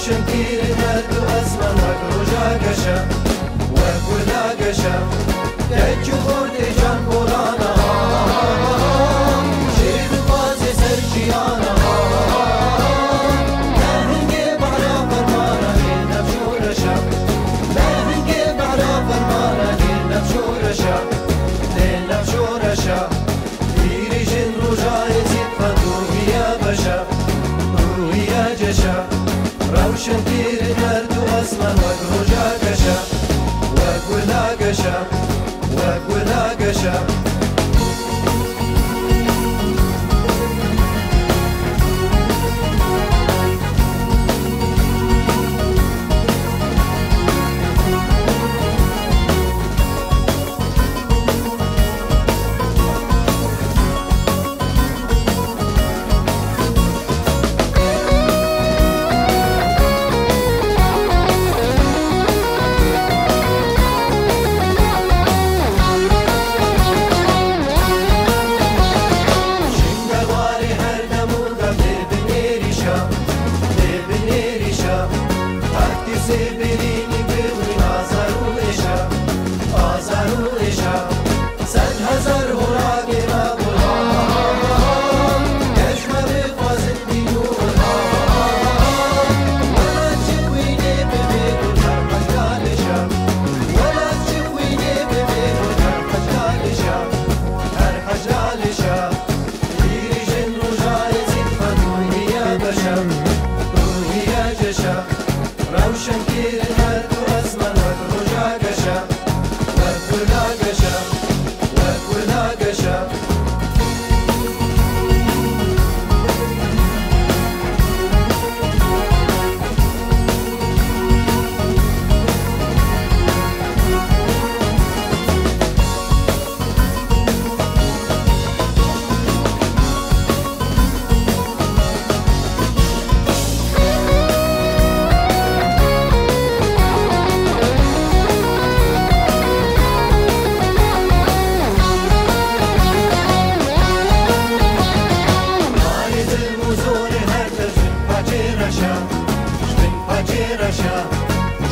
روشن پیر مرد و اسمان وک روژا گشا وک ولا گشا گج و خورد جان قرانا شیر باز سر جیانا لهنگ بارا فرمانا گل نفشورشا لهنگ بارا فرمانا گل نفشورشا دل نفشورشا پیری جن روژا زید فتوهیا بشا روحیا جشا روشن پیر مرد و اسمان وک روژا گشا وک ولا گشا وک ولا گشا سيبيني بغني آزارو إشا آزارو إشا صد هزار هراغ ما بلان يشمع بفازت بينوران ولا تشويني ببيت الحرحش دالشا ولا تشويني ببيت الحرحش دالشا حرحش دالشا يريجن رجاء زيد فتوهي يا بشا روحي يا جشا روشن پیر مرد و اسمان وک روژا گشا وک ولا گشا وک ولا گشا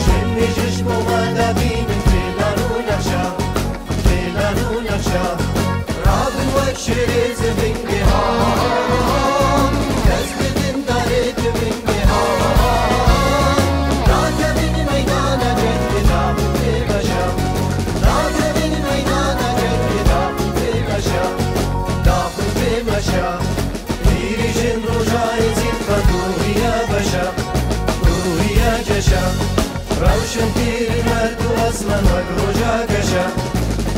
شنی چشم و مدبین فلانو نقشا فلانو نقشا رابن وک شریز بینگی ها دست بدن دارید بینگی ها راک بین میدان جنگ دابون بشا راک بین میدان جنگ دابون بشا دابون بشا میری جن روژای زید فتوهیا بشا روحیا جشا روشن پیر مرد و اسمان وک روژا گشا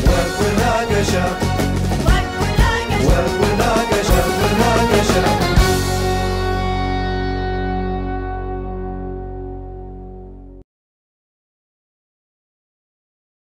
وک ولا گشا